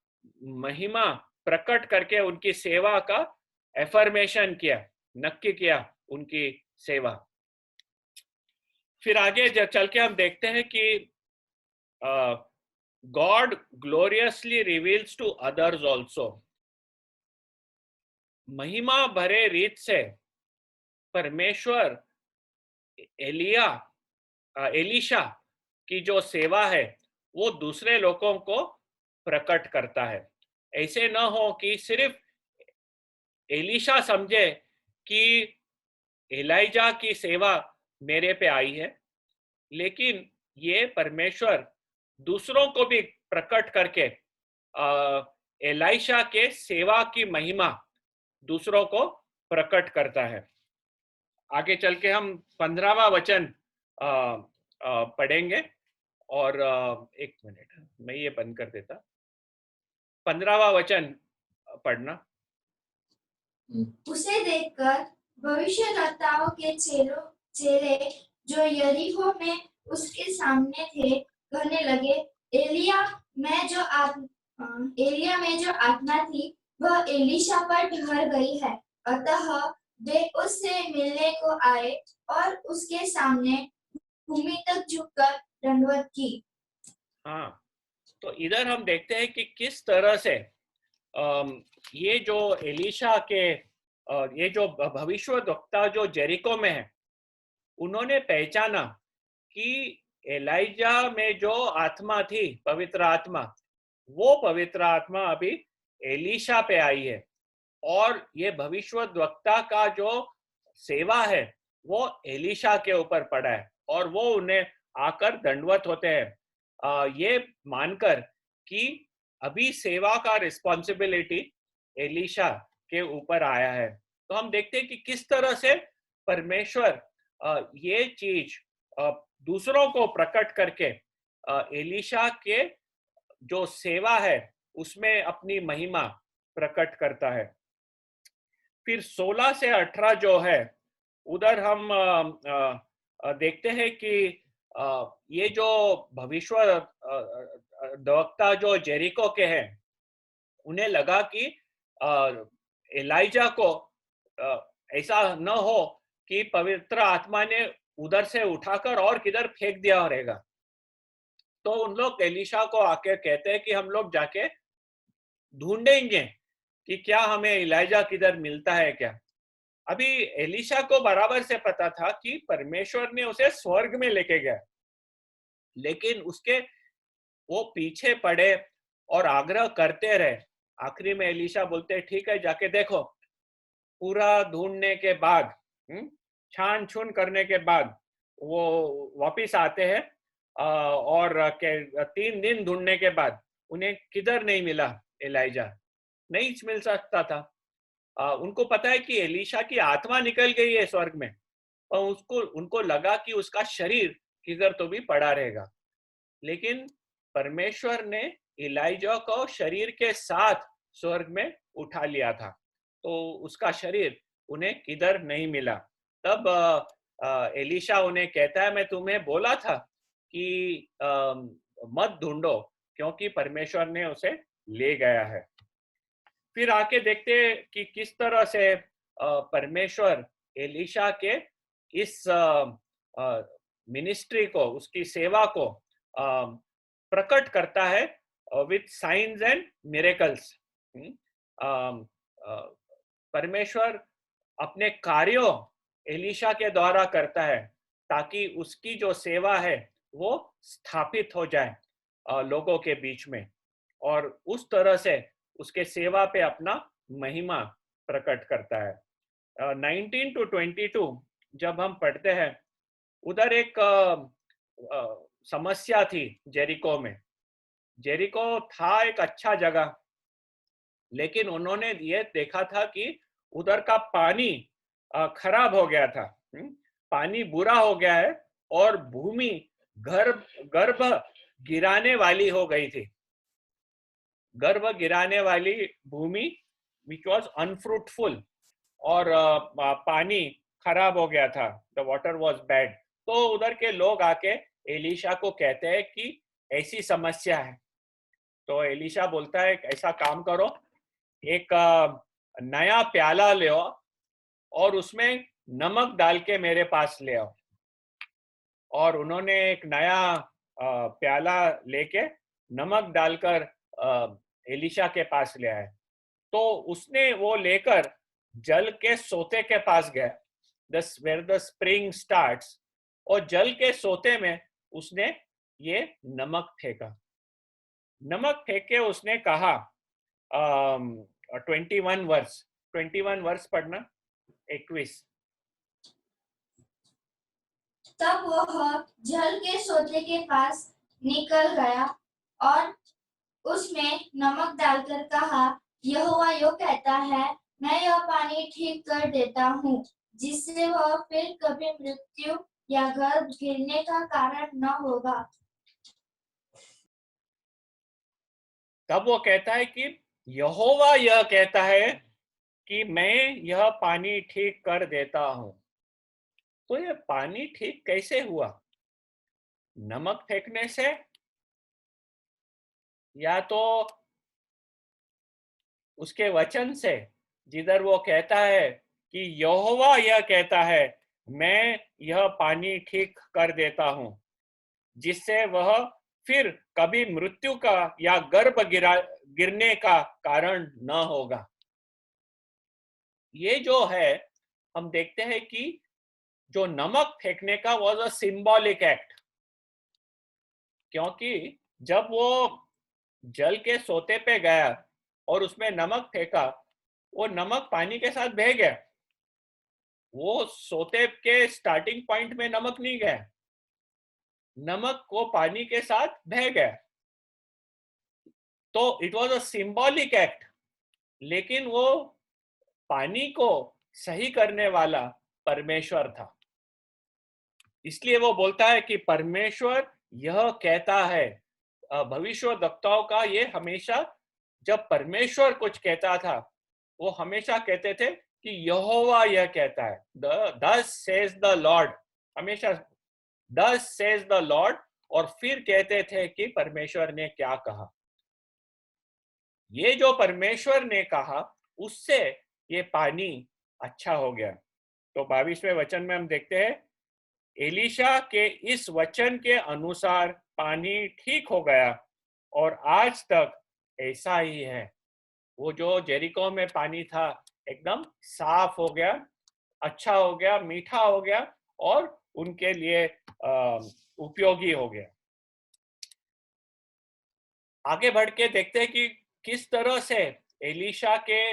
महिमा प्रकट करके उनकी सेवा का एफर्मेशन किया, नक्की किया उनकी सेवा। फिर आगे चल के हम देखते हैं कि God gloriously reveals to others also. महिमा भरे रीत से परमेश्वर एलीशा की जो सेवा है वो दूसरे लोगों को प्रकट करता है। ऐसे न हो कि सिर्फ एलीशा समझे कि एलाइजा की सेवा मेरे पे आई है, लेकिन ये परमेश्वर दूसरों को भी प्रकट करके एलाइशा के सेवा की महिमा दूसरों को प्रकट करता है। आगे चल के हम 15वां वचन पढ़ेंगे। और एक मिनट, मैं ये बंद कर देता। 15वां वचन पढ़ना। उसे देखकर भविष्यद्वक्ताओं के चेले जो यरीहो में उसके सामने थे कहने लगे, एलिया में जो आत्मा थी वह एलीशा पर ठहर गई है। अतः वे उससे मिलने को आए और उसके सामने भूमि तक झुककर दंडवत की। हाँ, तो इधर हम देखते हैं कि किस तरह से ये जो एलीशा के ये जो भविष्यद्वक्ता जो जेरिको में है, उन्होंने पहचाना कि एलाइजा में जो आत्मा थी, पवित्र आत्मा, वो पवित्र आत्मा अभी एलीशा पे आई है। और ये भविष्यद्वक्ता का जो सेवा है वो एलीशा के ऊपर पड़ा है और वो उन्हें आकर दंडवत होते हैं, ये मानकर कि अभी सेवा का रिस्पॉन्सिबिलिटी एलीशा के ऊपर आया है। तो हम देखते हैं कि किस तरह से परमेश्वर ये चीज दूसरों को प्रकट करके एलीशा के जो सेवा है उसमें अपनी महिमा प्रकट करता है। फिर 16 से 18 जो है उधर हम देखते हैं कि ये जो भविष्यद्वक्ता जो जेरिको के हैं, उन्हें लगा कि एलाइजा को ऐसा न हो कि पवित्र आत्मा ने उधर से उठाकर और किधर फेंक दिया रहेगा। तो उन लोग एलीशा को आके कहते हैं कि हम लोग जाके ढूंढेंगे कि क्या हमें एलाइजा किधर मिलता है क्या। अभी एलीशा को बराबर से पता था कि परमेश्वर ने उसे स्वर्ग में लेके गया, लेकिन उसके वो पीछे पड़े और आग्रह करते रहे। आखिरी में एलीशा बोलते ठीक है, जाके देखो। पूरा ढूंढने के बाद, छान छून करने के बाद वो वापिस आते हैं और 3 दिन ढूंढने के बाद उन्हें किधर नहीं मिला, एलाइजा नहीं मिल सकता था। उनको पता है कि एलीशा की आत्मा निकल गई है स्वर्ग में, और उनको लगा कि उसका शरीर किधर तो भी पड़ा रहेगा। लेकिन परमेश्वर ने एलाइजा को शरीर के साथ स्वर्ग में उठा लिया था। तो उसका शरीर उन्हें किधर नहीं मिला। तब एलीशा उन्हें कहता है, मैं तुम्हें बोला था कि मत ढूंढो, क्योंकि परमेश्वर ने उसे ले गया है। फिर आके देखते कि किस तरह से परमेश्वर एलीशा के इस मिनिस्ट्री को, उसकी सेवा को प्रकट करता है विथ साइंस एंड मिरेकल्स। परमेश्वर अपने कार्यों एलीशा के द्वारा करता है ताकि उसकी जो सेवा है वो स्थापित हो जाए लोगों के बीच में, और उस तरह से उसके सेवा पे अपना महिमा प्रकट करता है। 19 to 22 जब हम पढ़ते हैं, उधर एक समस्या थी जेरिको में। जेरिको था एक अच्छा जगह, लेकिन उन्होंने ये देखा था कि उधर का पानी खराब हो गया था। पानी बुरा हो गया है और भूमि गर्भ गिराने वाली हो गई थी। गर्भ गिराने वाली भूमि which was unfruitful, और पानी खराब हो गया था, the water was bad। तो उधर के लोग आके एलीशा को कहते हैं कि ऐसी समस्या है। तो एलीशा बोलता है, ऐसा काम करो, एक नया प्याला ले आओ और उसमें नमक डाल के मेरे पास ले आओ। और उन्होंने एक नया प्याला लेके नमक डालकर एलीशा के पास ले आए। तो उसने वो लेकर जल के सोते के पास गया, where the spring starts, और जल के सोते में उसने ये नमक फेंका। नमक फेंक के उसने कहा 21 वर्ष पढ़ना, 21। तब वह जल के सोते के पास निकल गया और उसमें नमक डालकर कहा, यहोवा यो कहता है, मैं यह पानी ठीक कर देता हूँ, जिससे वह फिर कभी मृत्यु या गर्भ गिरने का कारण न होगा। तब वो कहता है कि यहोवा यह कहता है कि मैं यह पानी ठीक कर देता हूं। तो ये पानी ठीक कैसे हुआ? नमक फेंकने से, या तो उसके वचन से, जिधर वो कहता है कि यहोवा यह कहता है, मैं यह पानी ठीक कर देता हूं, जिससे वह फिर कभी मृत्यु का या गर्भ गिरने का कारण न होगा। ये जो है, हम देखते हैं कि जो नमक फेंकने का वाज अ सिंबॉलिक एक्ट, क्योंकि जब वो जल के सोते पे गया और उसमें नमक फेंका, वो नमक पानी के साथ बह गया। वो सोते के स्टार्टिंग पॉइंट में नमक नहीं गया, नमक को पानी के साथ बह गया। तो it was a symbolic act, लेकिन वो पानी को सही करने वाला परमेश्वर था। इसलिए वो बोलता है कि परमेश्वर यह कहता है। भविष्यवक्ताओं का ये हमेशा, जब परमेश्वर कुछ कहता था, वो हमेशा कहते थे कि यहोवा यह कहता है, thus says the Lord, हमेशा thus says the Lord, और फिर कहते थे कि परमेश्वर ने क्या कहा। ये जो परमेश्वर ने कहा, उससे ये पानी अच्छा हो गया। तो 22वें वचन में हम देखते हैं, एलीशा के इस वचन के अनुसार पानी ठीक हो गया और आज तक ऐसा ही है। वो जो जेरिको में पानी था एकदम साफ हो गया, अच्छा हो गया, मीठा हो गया और उनके लिए उपयोगी हो गया। आगे बढ़ के देखते हैं कि किस तरह से एलीशा के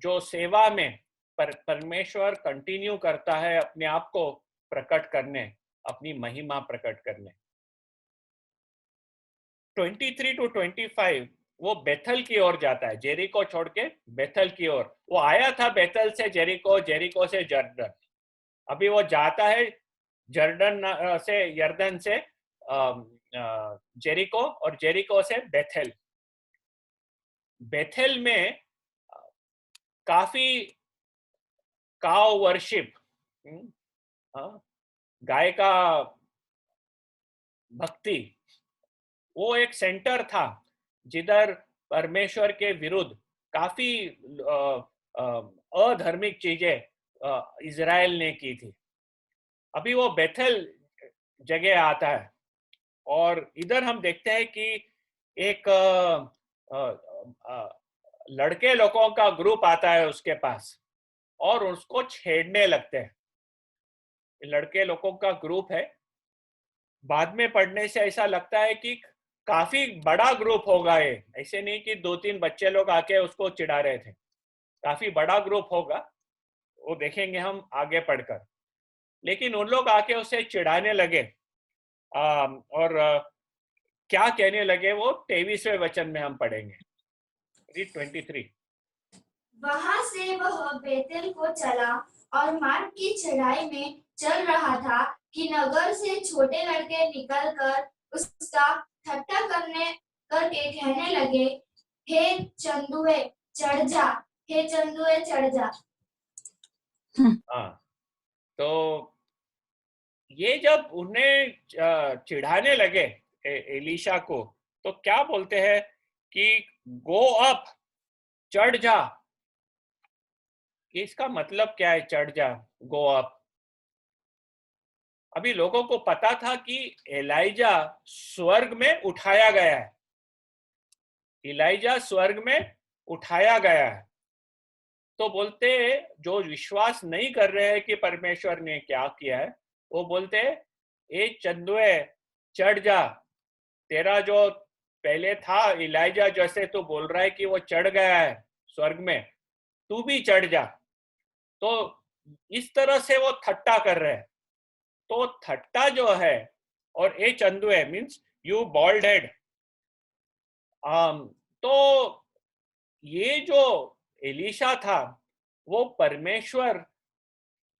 जो सेवा में परमेश्वर कंटिन्यू करता है अपने आप को प्रकट करने, अपनी महिमा प्रकट करने। 23 to 25 वो बेथल की ओर जाता है, जेरिको छोड़ के बेथल की ओर। वो आया था बेथल से जेरिको, जेरिको से जर्दन। अभी वो जाता है जर्दन से, यर्दन से जेरिको, और जेरिको से बेथल। बेथल में काफी काव वर्शिप, गाय का भक्ति, वो एक सेंटर था जिधर परमेश्वर के विरुद्ध काफी अधार्मिक चीजें इजराइल ने की थी। अभी वो बेथेल जगह आता है और इधर हम देखते हैं कि एक लड़के लोगों का ग्रुप आता है उसके पास और उसको छेड़ने लगते हैं। लड़के लोगों का ग्रुप है। बाद में पढ़ने से ऐसा लगता है कि काफी बड़ा ग्रुप होगा ये, ऐसे नहीं कि 2-3 बच्चे लोग आके उसको चिढ़ा रहे थे, काफी बड़ा ग्रुप होगा, वो देखेंगे हम आगे पढ़कर। लेकिन उन लोग आके उसे चिढ़ाने लगे और क्या कहने लगे वो 23वें वचन में हम पढ़ेंगे। 23। वहां से वह बेतेल को चला और मार्ग की चढ़ाई में चल रहा था कि नगर से छोटे लड़के निकलकर उसका ठट्ठा करके कहने लगे, हे चंदुए चढ़ जा, हे चंदुए चढ़ जा। हाँ, तो ये जब उन्हें चिढ़ाने लगे एलीशा को, तो क्या बोलते हैं कि गो अप, चढ़ जा। इसका मतलब क्या है चढ़ जा, गो अप? अभी लोगों को पता था कि एलाइजा स्वर्ग में उठाया गया है, एलाइजा स्वर्ग में उठाया गया है। तो बोलते जो विश्वास नहीं कर रहे हैं कि परमेश्वर ने क्या किया है, वो बोलते ए चंदुए चढ़ जा, तेरा जो पहले था एलाइजा जैसे तो बोल रहा है कि वो चढ़ गया है स्वर्ग में, तू भी चढ़ जा। तो इस तरह से वो ठट्टा कर रहे हैं। तो ठट्टा जो है, और ए चंदुए मीन्स यू बॉल्ड हेड। तो ये जो एलीशा था वो परमेश्वर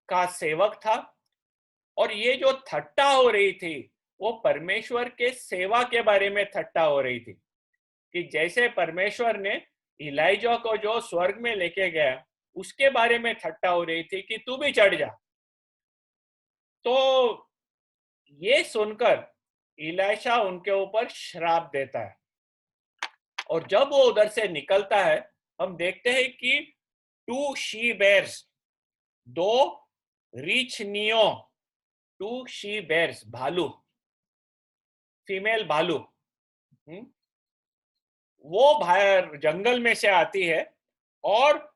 का सेवक था, और ये जो ठट्टा हो रही थी वो परमेश्वर के सेवा के बारे में ठट्टा हो रही थी कि जैसे परमेश्वर ने इलाइजा को जो स्वर्ग में लेके गया उसके बारे में ठट्टा हो रही थी कि तू भी चढ़ जा। तो ये सुनकर इलाइशा उनके ऊपर श्राप देता है, और जब वो उधर से निकलता है हम देखते हैं कि 2 शी बेयर्स, 2 रीछनियों, 2 शी बेयर्स, भालू, फीमेल भालू, वो बाहर जंगल में से आती है और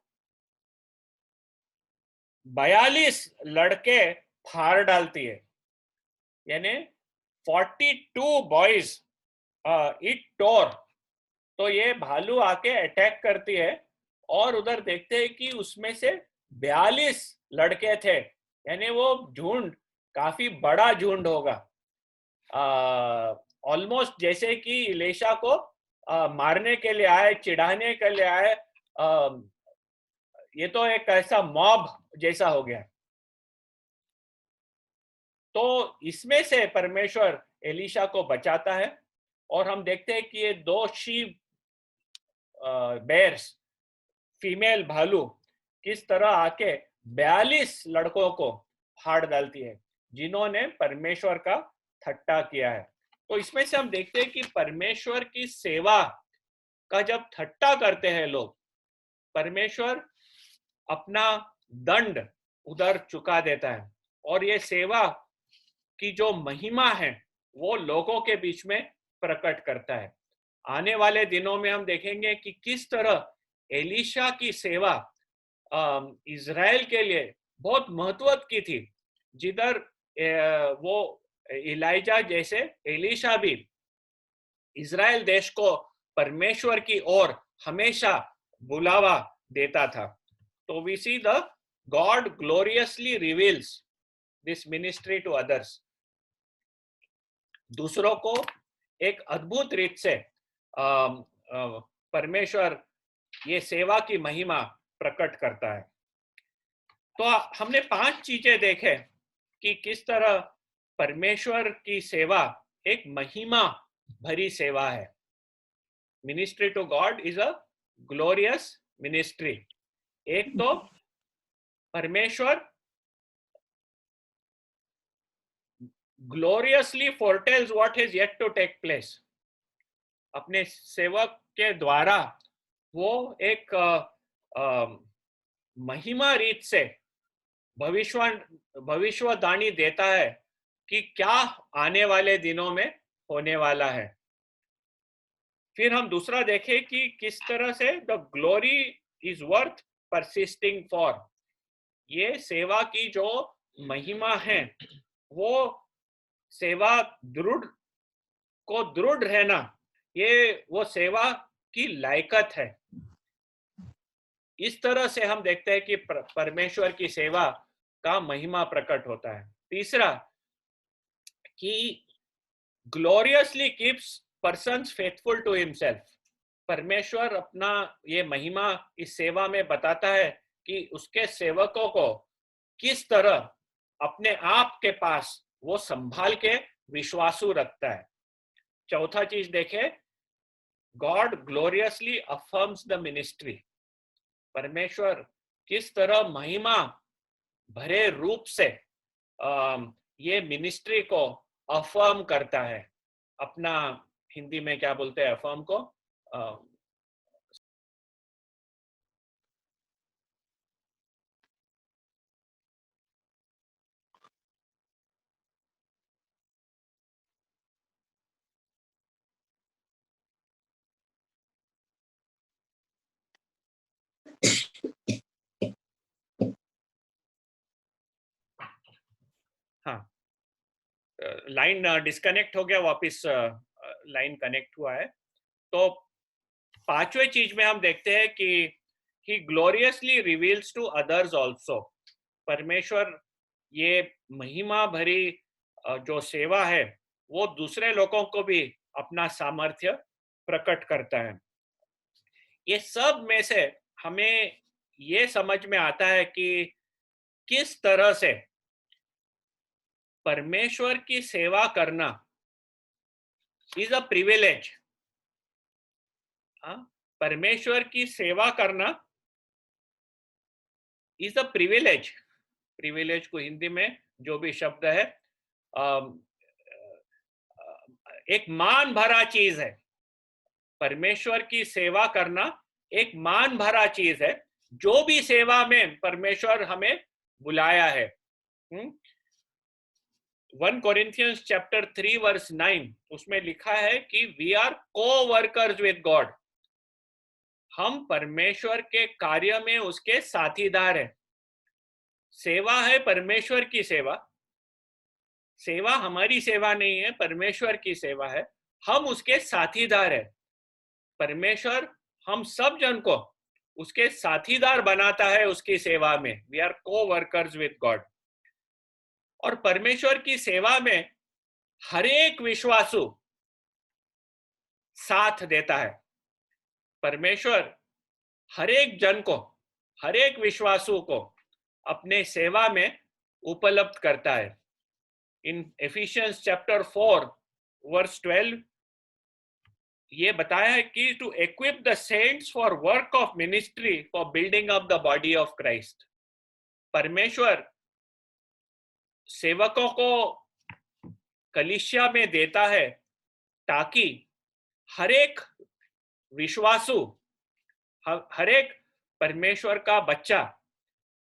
42 लड़के फाड़ डालती है, यानी 42 बॉयज इट टोर। तो ये भालू आके अटैक करती है और उधर देखते हैं कि उसमें से 42 लड़के थे, यानी वो झुंड काफी बड़ा झुंड होगा, ऑलमोस्ट जैसे कि इलेशा को मारने के लिए आए, चिढ़ाने के लिए आए। ये तो एक ऐसा मॉब जैसा हो गया। तो इसमें से परमेश्वर एलीशा को बचाता है और हम देखते हैं कि ये 2 शी बेयर्स, फीमेल भालू, किस तरह आके 42 लड़कों को फाड़ डालती है जिन्होंने परमेश्वर का ठट्टा किया है। तो इसमें से हम देखते हैं कि परमेश्वर की सेवा का जब ठट्टा करते हैं लोग, परमेश्वर अपना दंड उधर चुका देता है, और ये सेवा की जो महिमा है वो लोगों के बीच में प्रकट करता है। आने वाले दिनों में हम देखेंगे कि किस तरह एलीशा की सेवा इज़राइल के लिए बहुत महत्व की थी, जिधर वो एलाइजा जैसे एलीशा भी इज़राइल देश को परमेश्वर की ओर हमेशा बुलावा देता था। तो we see the God gloriously reveals this ministry to others, दूसरों को एक अद्भुत रीत से परमेश्वर ये सेवा की महिमा प्रकट करता है। तो हमने 5 चीजें देखे कि किस तरह परमेश्वर की सेवा एक महिमा भरी सेवा है। Ministry to God is a glorious ministry. एक तो परमेश्वर gloriously foretells what is yet to take place. अपने सेवक के द्वारा वो एक महिमा रीत से भविष्यवाणी देता है कि क्या आने वाले दिनों में होने वाला है। फिर हम दूसरा देखें कि किस तरह से the glory is worth persisting for. ये सेवा की जो महिमा है वो सेवा दृढ़ रहना, ये वो सेवा की लायकत है। इस तरह से हम देखते हैं कि परमेश्वर की सेवा का महिमा प्रकट होता है। तीसरा कि gloriously keeps persons faithful to himself. परमेश्वर अपना ये महिमा इस सेवा में बताता है कि उसके सेवकों को किस तरह अपने आप के पास वो संभाल के विश्वासु रखता है। चौथा चीज देखे, God gloriously affirms the ministry. परमेश्वर किस तरह महिमा भरे रूप से ये मिनिस्ट्री को अफर्म करता है। अपना हिंदी में क्या बोलते हैं अफर्म को? हाँ, लाइन डिस्कनेक्ट हो गया, वापस लाइन कनेक्ट हुआ है। तो पांचवें चीज में हम देखते हैं कि he gloriously reveals to others also. परमेश्वर ये महिमा भरी जो सेवा है वो दूसरे लोगों को भी अपना सामर्थ्य प्रकट करता है। ये सब में से हमें ये समझ में आता है कि किस तरह से परमेश्वर की सेवा करना इज अ प्रिविलेज। परमेश्वर की सेवा करना इज अ प्रिविलेज। प्रिविलेज को हिंदी में जो भी शब्द है, एक मान भरा चीज है। परमेश्वर की सेवा करना एक मान भरा चीज है, जो भी सेवा में परमेश्वर हमें बुलाया है। 1 Corinthians chapter 3 verse 9 उसमें लिखा है कि we are coworkers with God. हम परमेश्वर के कार्य में उसके साथीदार हैं। सेवा है परमेश्वर की सेवा। सेवा हमारी सेवा नहीं है, परमेश्वर की सेवा है। हम उसके साथीदार हैं। परमेश्वर हम सब जन को उसके साथीदार बनाता है उसकी सेवा में। We are coworkers with God. और परमेश्वर की सेवा में हर एक विश्वासु साथ देता है। परमेश्वर हर एक जन को, हर एक विश्वासु को अपने सेवा में उपलब्ध करता है। इन एफिशियंस चैप्टर 4 वर्स 12 ये बताया है कि to equip the saints for work of ministry for building up the body of Christ. परमेश्वर सेवकों को कलीसिया में देता है ताकि हर एक विश्वासु, हर एक परमेश्वर का बच्चा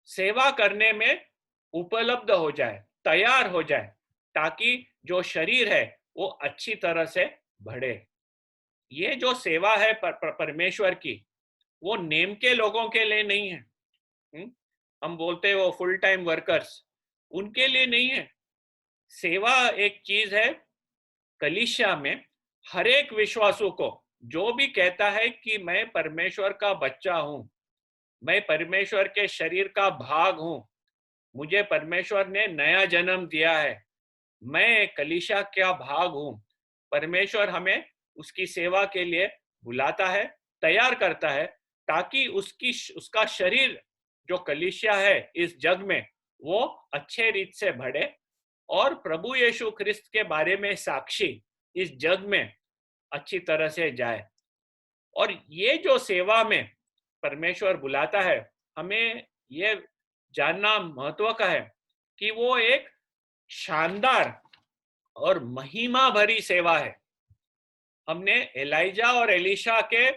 सेवा करने में उपलब्ध हो जाए, तैयार हो जाए, ताकि जो शरीर है वो अच्छी तरह से बढ़े। ये जो सेवा है परमेश्वर की, वो नेम के लोगों के लिए नहीं है। हम बोलते हैं वो फुल टाइम वर्कर्स, उनके लिए नहीं है। सेवा एक चीज है कलीसिया में हर एक विश्वासु को, जो भी कहता है कि मैं परमेश्वर का बच्चा हूं, मैं परमेश्वर के शरीर का भाग हूं, मुझे परमेश्वर ने नया जन्म दिया है, मैं कलीसिया का भाग हूं। परमेश्वर हमें उसकी सेवा के लिए बुलाता है, तैयार करता है, ताकि उसका शरीर जो कलीसिया है इस जग में वो अच्छे रीत से बढ़े और प्रभु यीशु ख्रिस्त के बारे में साक्षी इस जग में अच्छी तरह से जाए। और ये जो सेवा में परमेश्वर बुलाता है, हमें ये जानना महत्व का है कि वो एक शानदार और महिमा भरी सेवा है। हमने एलाइजा और एलीशा के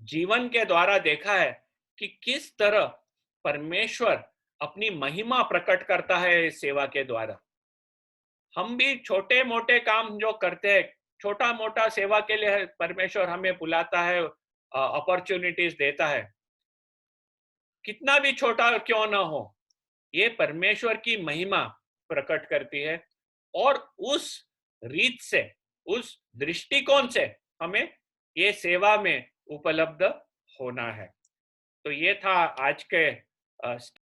जीवन के द्वारा देखा है कि किस तरह परमेश्वर अपनी महिमा प्रकट करता है इस सेवा के द्वारा। हम भी छोटे मोटे काम जो करते हैं, छोटा मोटा सेवा के लिए परमेश्वर हमें बुलाता है, अपॉर्चुनिटीज देता है, कितना भी छोटा क्यों ना हो, ये परमेश्वर की महिमा प्रकट करती है। और उस रीत से, उस दृष्टिकोण से हमें ये सेवा में उपलब्ध होना है। तो ये था आज के